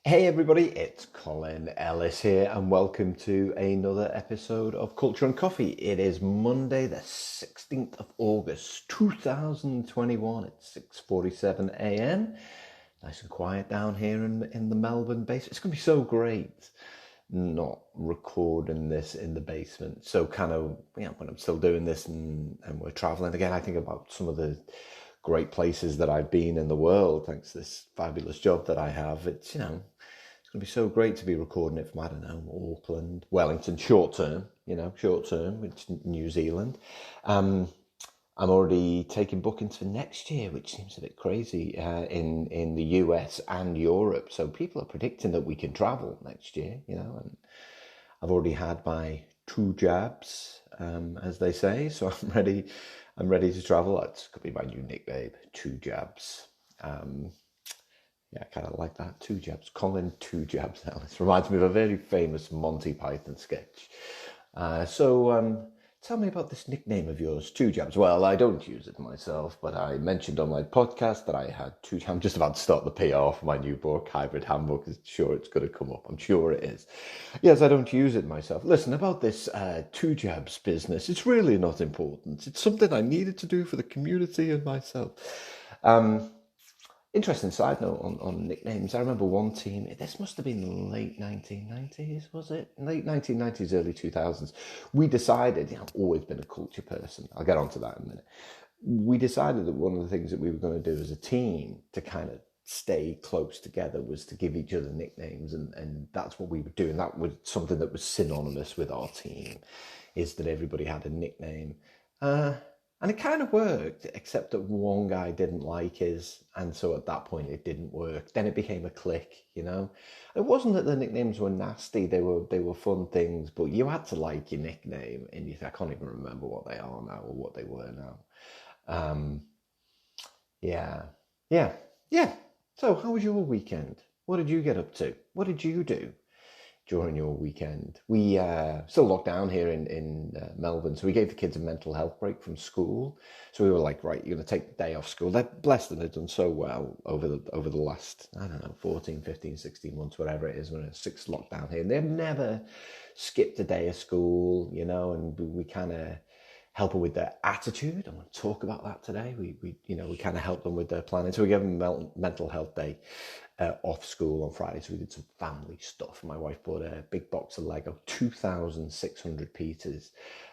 Hey everybody, it's Colin Ellis here, and welcome to another episode of Culture and Coffee. It is Monday, the 16th of August, 2021. It's 6:47 a.m. Nice and quiet down here in the Melbourne base. It's going to be so great not recording this in the basement. So kind of, when I'm still doing this and we're traveling again, I think about some of the great places that I've been in the world, thanks to this fabulous job that I have. It's going to be so great to be recording it from, I don't know, Auckland, Wellington, short term, which is New Zealand. I'm already taking bookings for next year, which seems a bit crazy in the US and Europe. So people are predicting that we can travel next year, and I've already had my 2 jabs, as they say. So I'm ready. I'm ready to travel. That could be my new nickname, 2 jabs. Yeah, I kind of like that. 2 jabs. Colin 2 jabs now. This reminds me of a very famous Monty Python sketch. Tell me about this nickname of yours, 2 jabs. Well, I don't use it myself, but I mentioned on my podcast that I had two. I'm just about to start the PR for my new book, Hybrid Handbook. I'm sure it's going to come up. I'm sure it is. Yes, I don't use it myself. Listen, about this 2 jabs business, it's really not important. It's something I needed to do for the community and myself. Interesting side note on nicknames. I remember one team, this must have been the late 1990s, was it? Late 1990s, early 2000s. We decided, I've always been a culture person. I'll get onto that in a minute. We decided that one of the things that we were going to do as a team to kind of stay close together was to give each other nicknames. And that's what we were doing. That was something that was synonymous with our team, is that everybody had a nickname. And it kind of worked, except that one guy didn't like his, and so at that point it didn't work. Then it became a clique, It wasn't that the nicknames were nasty; they were fun things, but you had to like your nickname, and I can't even remember what they are now or what they were now. Um, yeah, yeah, yeah. So, how was your weekend? What did you get up to? What did you do during your weekend? We still locked down here in Melbourne, so we gave the kids a mental health break from school. So we were like, right, you're going to take the day off school. They're blessed that they've done so well over the last, I don't know, 14, 15, 16 months, whatever it is, when it's 6 lockdown here. And they've never skipped a day of school, and we kind of help them with their attitude. I'm going to talk about that today. We kind of help them with their planning. So we gave them mental health day off school on Friday. So we did some family stuff. My wife bought a big box of Lego, 2,600 pieces.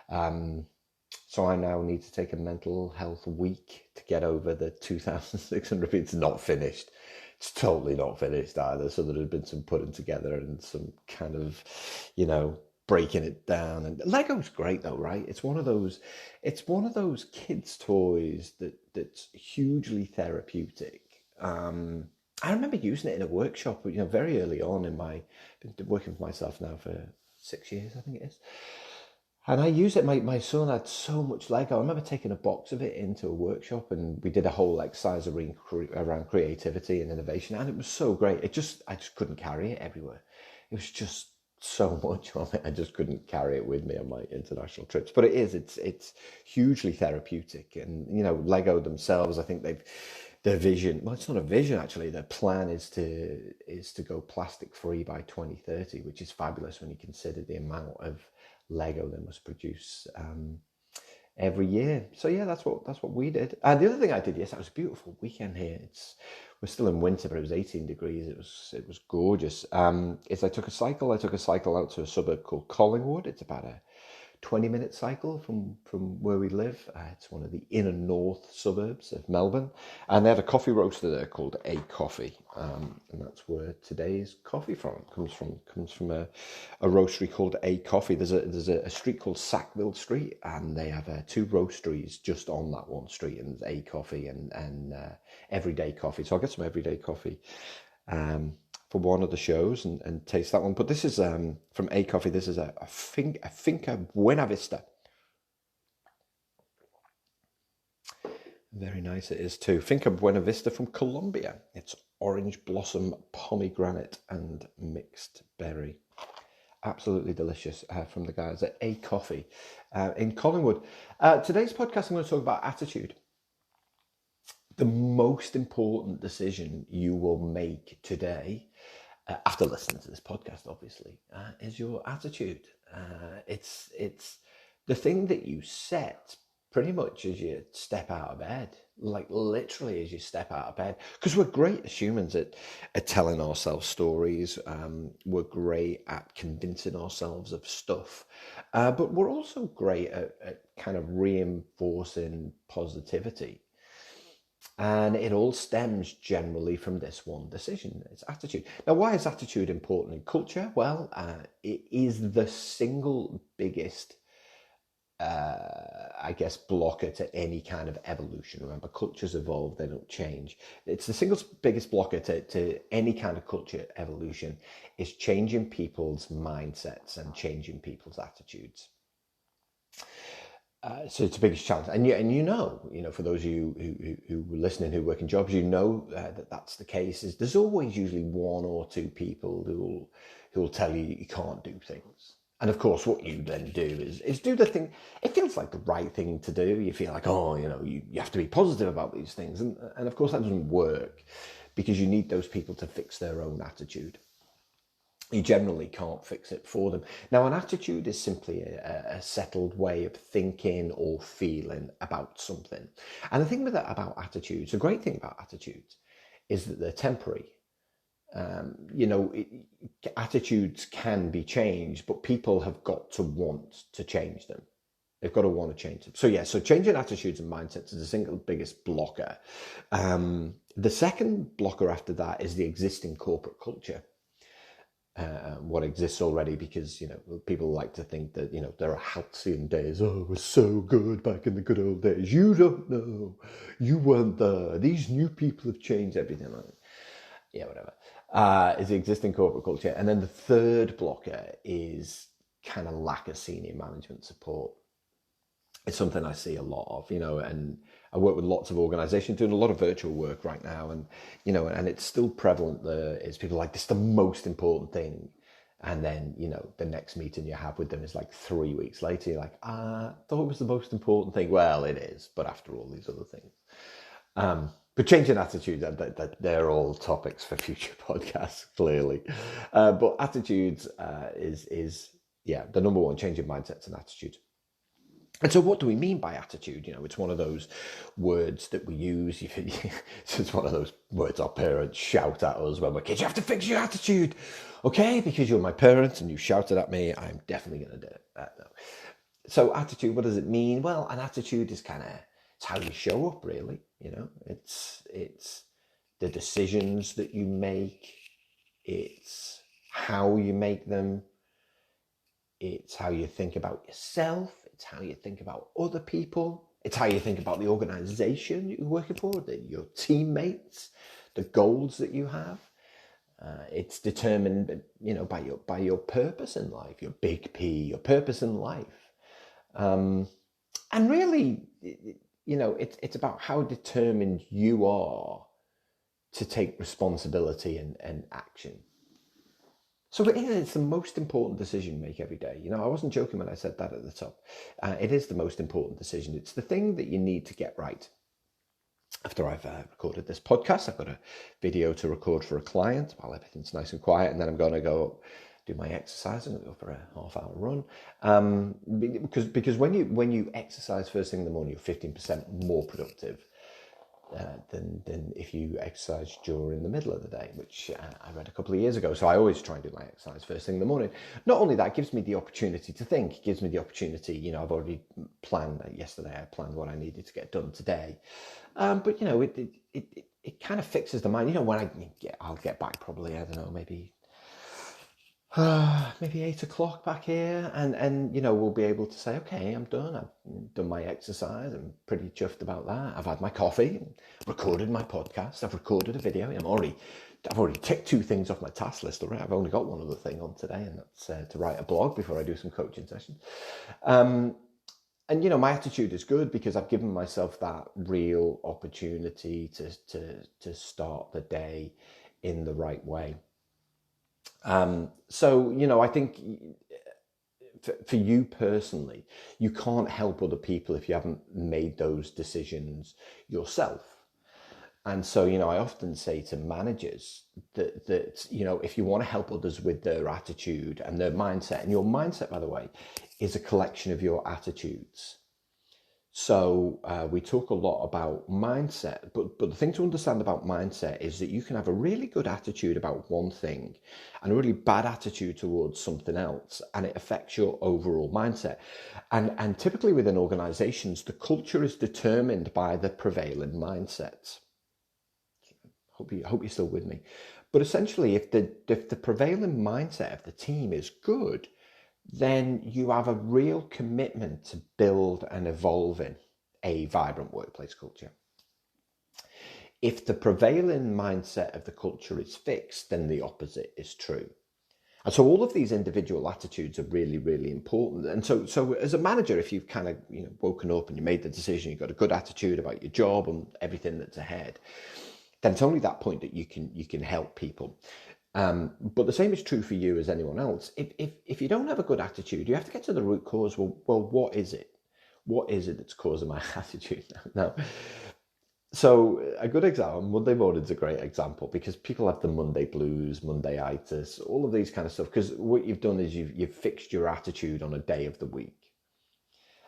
So I now need to take a mental health week to get over the 2,600 pieces. Not finished. It's totally not finished either. So there had been some putting together and some kind of, breaking it down. And Lego's great though, right? It's one of those kids' toys that's hugely therapeutic. I remember using it in a workshop, very early on been working for myself now for 6 years, I think it is. And I use it. My son had so much Lego. I remember taking a box of it into a workshop, and we did a whole exercise around creativity and innovation, and it was so great. I just couldn't carry it everywhere. It was just so much of it. I just couldn't carry it with me on my international trips. But it's hugely therapeutic, and Lego themselves, I think their vision. Well, it's not a vision actually. Their plan is to go plastic free by 2030, which is fabulous when you consider the amount of Lego they must produce every year. So yeah, that's what we did. And the other thing I did, yes, it was a beautiful weekend here. We're still in winter, but it was 18 degrees. It was gorgeous. Is I took a cycle. I took a cycle out to a suburb called Collingwood. It's about a 20-minute cycle from where we live. It's one of the inner north suburbs of Melbourne, and they have a coffee roaster there called A Coffee, and that's where today's coffee comes from a roastery called A Coffee. There's a street called Sackville Street, and they have 2 roasteries just on that one street, and there's A Coffee and Everyday Coffee. So I'll get some Everyday Coffee for one of the shows and taste that one. But this is from A Coffee. This is a Finca Buenavista. Very nice it is too. Finca Buenavista from Colombia. It's orange blossom, pomegranate and mixed berry. Absolutely delicious from the guys at A Coffee in Collingwood. Today's podcast, I'm going to talk about attitude. The most important decision you will make today after listening to this podcast, obviously, is your attitude. It's the thing that you set pretty much as you step out of bed, like literally as you step out of bed. Because we're great as humans at telling ourselves stories. We're great at convincing ourselves of stuff. But we're also great at kind of reinforcing positivity. And it all stems generally from this one decision. It's attitude. Now, why is attitude important in culture? Well, it is the single biggest, I guess, blocker to any kind of evolution. Remember, cultures evolve, they don't change. It's the single biggest blocker to any kind of culture evolution is changing people's mindsets and changing people's attitudes. So it's the biggest challenge, and for those of you who are listening who work in jobs, that that's the case. Is there's always usually one or two people who will tell you you can't do things, and of course, what you then do is do the thing. It feels like the right thing to do. You feel like, you have to be positive about these things, and of course that doesn't work because you need those people to fix their own attitude. You generally can't fix it for them. Now, an attitude is simply a settled way of thinking or feeling about something. And the thing about attitudes, the great thing about attitudes is that they're temporary. Attitudes can be changed, but people have got to want to change them. They've got to want to change them. So changing attitudes and mindsets is the single biggest blocker. The second blocker after that is the existing corporate culture. What exists already, because people like to think that there are halcyon days. Oh, it was so good back in the good old days. You don't know, you weren't there. These new people have changed everything. Yeah, whatever. Is the existing corporate culture, and then the third blocker is kind of lack of senior management support. It's something I see a lot of, and I work with lots of organizations doing a lot of virtual work right now. And, and it's still prevalent there is people like, this is the most important thing. And then, the next meeting you have with them is like 3 weeks later. You're like, I thought it was the most important thing. Well, it is, but after all these other things. But changing attitudes, they're all topics for future podcasts, clearly. But attitudes is the number one, changing mindsets and attitudes. And so what do we mean by attitude? It's one of those words that we use. It's one of those words our parents shout at us when we're kids. You have to fix your attitude, okay? Because you're my parents and you shouted at me, I'm definitely going to do it. No. So attitude, what does it mean? Well, an attitude is it's how you show up, really. It's the decisions that you make. It's how you make them. It's how you think about yourself. It's how you think about other people. It's how you think about the organization you're working for, your teammates, the goals that you have. It's determined, by your purpose in life, your big P, your purpose in life. And really, it's about how determined you are to take responsibility and action. So it's the most important decision you make every day. I wasn't joking when I said that at the top. It is the most important decision. It's the thing that you need to get right. After I've recorded this podcast, I've got a video to record for a client while everything's nice and quiet, and then I'm going to go do my exercise. I'm going to go for a half-hour run. Because when you exercise first thing in the morning, you're 15% more productive than if you exercise during the middle of the day, which I read a couple of years ago. So I always try and do my exercise first thing in the morning. Not only that, it gives me the opportunity to think. It gives me the opportunity, I've already planned yesterday. I planned what I needed to get done today. But it kind of fixes the mind. When I'll get back probably, I don't know, maybe 8 o'clock back here, and we'll be able to say, okay, I'm done. I've done my exercise. I'm pretty chuffed about that. I've had my coffee, recorded my podcast. I've recorded a video. I've already ticked 2 things off my task list already. I've only got one other thing on today, and that's to write a blog before I do some coaching sessions. And my attitude is good because I've given myself that real opportunity to start the day in the right way. I think for you personally, you can't help other people if you haven't made those decisions yourself. And so, I often say to managers that if you want to help others with their attitude and their mindset, and your mindset, by the way, is a collection of your attitudes. So we talk a lot about mindset, but the thing to understand about mindset is that you can have a really good attitude about one thing and a really bad attitude towards something else, and it affects your overall mindset. And typically within organizations, the culture is determined by the prevailing mindset. Hope you're still with me. But essentially, if the prevailing mindset of the team is good, then you have a real commitment to build and evolving a vibrant workplace culture. If the prevailing mindset of the culture is fixed, then the opposite is true. And so all of these individual attitudes are really, really important. And so as a manager, if you've kind of woken up and you made the decision, you've got a good attitude about your job and everything that's ahead, then it's only that point that you can help people. But the same is true for you as anyone else. If you don't have a good attitude, you have to get to the root cause. Well, what is it? What is it that's causing my attitude now? So a good example, Monday morning's a great example, because people have the Monday blues, Monday-itis, all of these kind of stuff, because what you've done is you've fixed your attitude on a day of the week.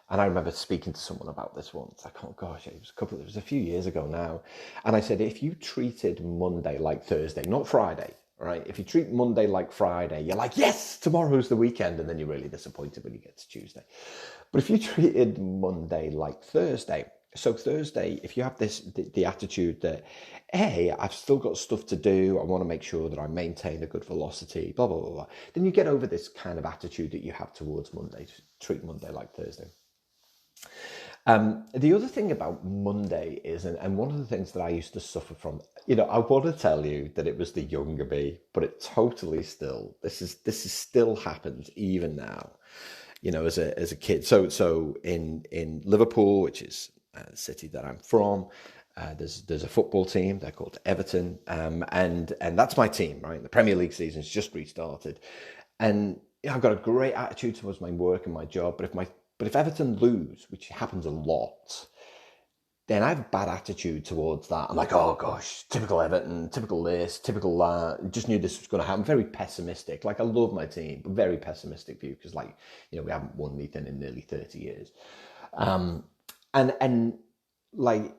And I remember speaking to someone about this once. Like, oh gosh, it was a few years ago now. And I said, if you treated Monday like Thursday, not Friday, right? If you treat Monday like Friday, you're like, yes, tomorrow's the weekend. And then you're really disappointed when you get to Tuesday. But if you treated Monday like Thursday, so Thursday, if you have the attitude that, hey, I've still got stuff to do, I want to make sure that I maintain a good velocity, blah, blah, blah, blah, then you get over this kind of attitude that you have towards Monday, to treat Monday like Thursday. The other thing about Monday is, and one of the things that I used to suffer from, I want to tell you that it was the younger me, but it totally still, this is still happens even now, as a kid. So in Liverpool, which is the city that I'm from, there's a football team. They're called Everton, and that's my team, right? The Premier League season's just restarted, and I've got a great attitude towards my work and my job. But if Everton lose, which happens a lot, then I have a bad attitude towards that. I'm like, oh gosh, typical Everton, typical this, typical that. Just knew this was going to happen. Very pessimistic. Like, I love my team, but very pessimistic view, because we haven't won anything in nearly 30 years. And like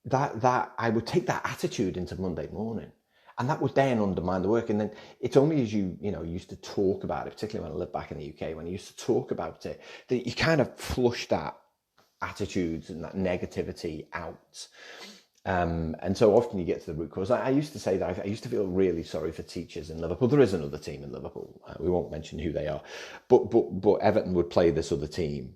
that I would take that attitude into Monday morning. And that would then undermine the work. And then it's only as you used to talk about it, particularly when I lived back in the UK, when you used to talk about it, that you kind of flush that attitudes and that negativity out. And so often you get to the root cause. I used to say that I used to feel really sorry for teachers in Liverpool. There is another team in Liverpool. We won't mention who they are. But Everton would play this other team,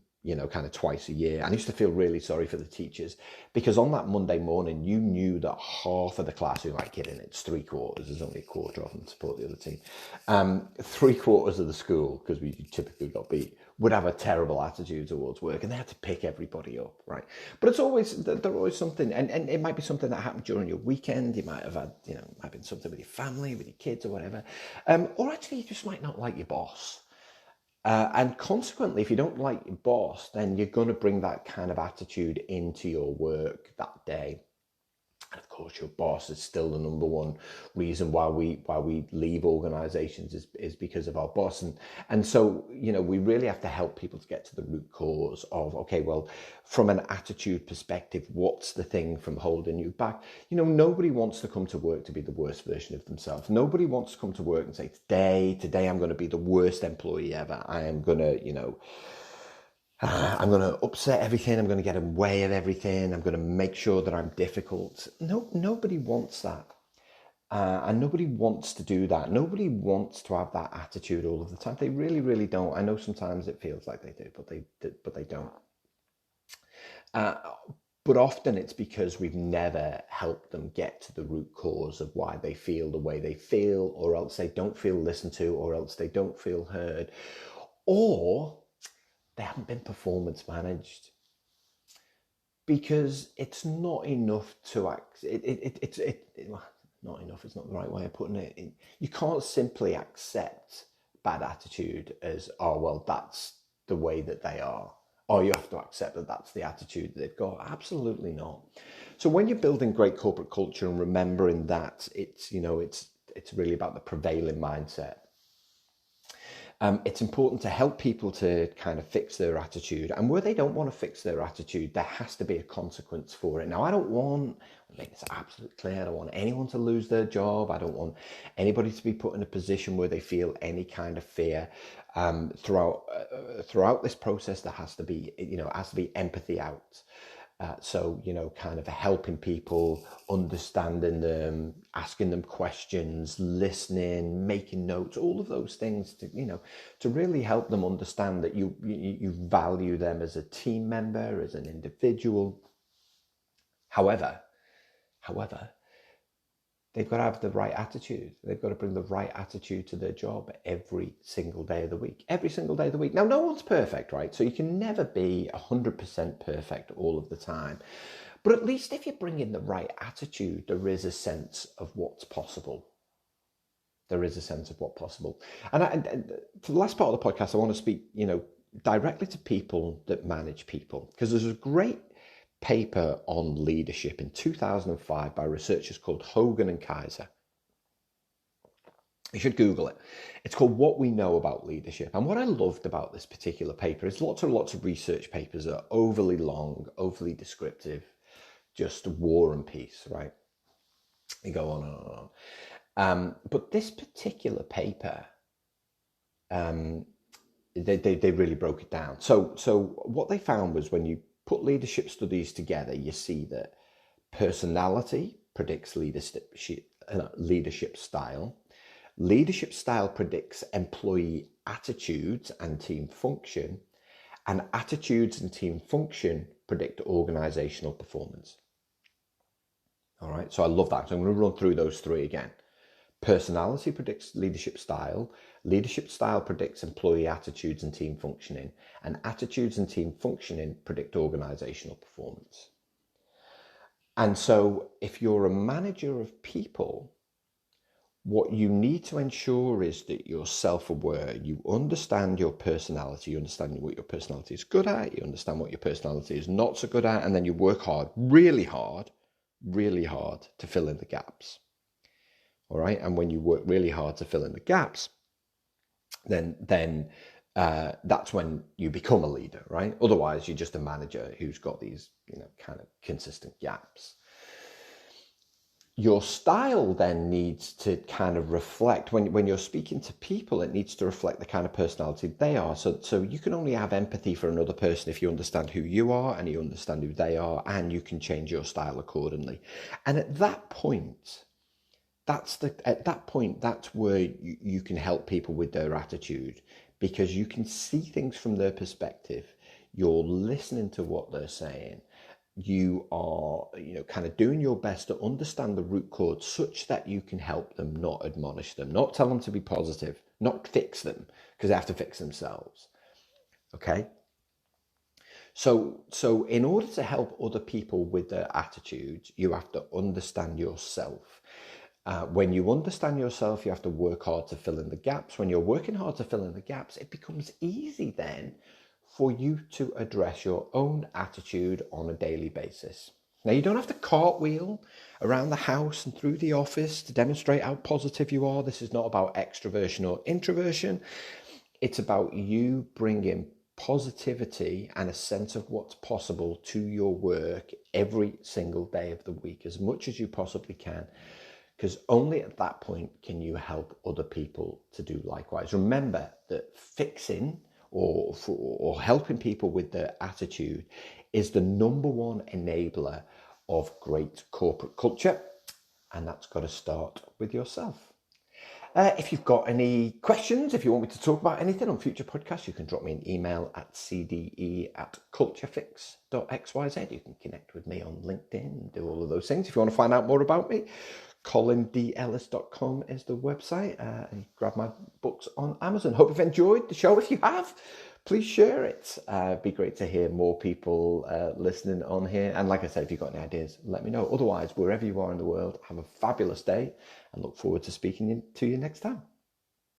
kind of twice a year. And I used to feel really sorry for the teachers, because on that Monday morning, you knew that half of the class, who might get in, it's 3/4, there's only a quarter of them support the other team. 3/4 of the school, because we typically got beat, would have a terrible attitude towards work, and they had to pick everybody up, right? But they're always something, and it might be something that happened during your weekend. You might have had, it might have been something with your family, with your kids or whatever. Or actually you just might not like your boss. And consequently, if you don't like your boss, then you're going to bring that kind of attitude into your work that day. And of course, your boss is still the number one reason why we leave organizations is because of our boss. And so, we really have to help people to get to the root cause of, okay, well, from an attitude perspective, what's the thing from holding you back? Nobody wants to come to work to be the worst version of themselves. Nobody wants to come to work and say, today I'm going to be the worst employee ever. I am going to, I'm going to upset everything. I'm going to get in the way of everything. I'm going to make sure that I'm difficult. No, nobody wants that. And nobody wants to do that. Nobody wants to have that attitude all of the time. They really, really don't. I know sometimes it feels like they do, but they don't. But often it's because we've never helped them get to the root cause of why they feel the way they feel, or else they don't feel listened to, or else they don't feel heard, or they haven't been performance managed, because it's not enough to act. Not enough is not the right way of putting it. You can't simply accept bad attitude as, oh, well, that's the way that they are. or you have to accept that that's the attitude that they've got. Absolutely not. So when you're building great corporate culture and remembering that it's really about the prevailing mindset, it's important to help people to kind of fix their attitude. And where they don't want to fix their attitude, there has to be a consequence for it. Now, I make this absolutely clear, I don't want anyone to lose their job. I don't want anybody to be put in a position where they feel any kind of fear. Throughout this process, there has to be empathy out. So, kind of helping people, understanding them, asking them questions, listening, making notes, all of those things to really help them understand that you value them as a team member, as an individual. However, they've got to have the right attitude. They've got to bring the right attitude to their job every single day of the week. Every single day of the week. Now, no one's perfect, right? So you can never be 100% perfect all of the time. But at least if you bring in the right attitude, there is a sense of what's possible. There is a sense of what's possible. And for the last part of the podcast, I want to speak, directly to people that manage people. Because there's a great paper on leadership in 2005 by researchers called Hogan and Kaiser. You should Google it. It's called What We Know About Leadership. And what I loved about this particular paper is lots of research papers are overly long, overly descriptive, just war and peace, right? You go on and on and on. But this particular paper, they really broke it down. So what they found was when you put leadership studies together, you see that personality predicts leadership style. Leadership style predicts employee attitudes and team function. And attitudes and team function predict organizational performance. All right, so I love that. So I'm going to run through those three again. Personality predicts leadership style. Leadership style predicts employee attitudes and team functioning. And attitudes and team functioning predict organizational performance. And so if you're a manager of people, what you need to ensure is that you're self-aware. You understand your personality. You understand what your personality is good at. You understand what your personality is not so good at. And then you work hard, really hard to fill in the gaps. All right. And when you work really hard to fill in the gaps, then that's when you become a leader, right? Otherwise, you're just a manager who's got these, kind of consistent gaps. Your style then needs to kind of reflect, when you're speaking to people, it needs to reflect the kind of personality they are. So you can only have empathy for another person if you understand who you are and you understand who they are, and you can change your style accordingly. And at that point, that's where you can help people with their attitude, because you can see things from their perspective. You're listening to what they're saying. You are, kind of doing your best to understand the root cause such that you can help them, not admonish them, not tell them to be positive, not fix them because they have to fix themselves. Okay. So in order to help other people with their attitudes, you have to understand yourself. When you understand yourself, you have to work hard to fill in the gaps. When you're working hard to fill in the gaps, it becomes easy then for you to address your own attitude on a daily basis. Now, you don't have to cartwheel around the house and through the office to demonstrate how positive you are. This is not about extroversion or introversion. It's about you bringing positivity and a sense of what's possible to your work every single day of the week, as much as you possibly can. Because only at that point can you help other people to do likewise. Remember that fixing or helping people with their attitude is the number one enabler of great corporate culture. And that's got to start with yourself. If you've got any questions, if you want me to talk about anything on future podcasts, you can drop me an email at cde@culturefix.xyz. You can connect with me on LinkedIn and do all of those things. If you want to find out more about me, colindellis.com is the website, and grab my books on Amazon. Hope you've enjoyed the show. If you have, please share it. It'd be great to hear more people listening on here. And like I said, if you've got any ideas, let me know. Otherwise, wherever you are in the world, have a fabulous day and look forward to speaking to you next time.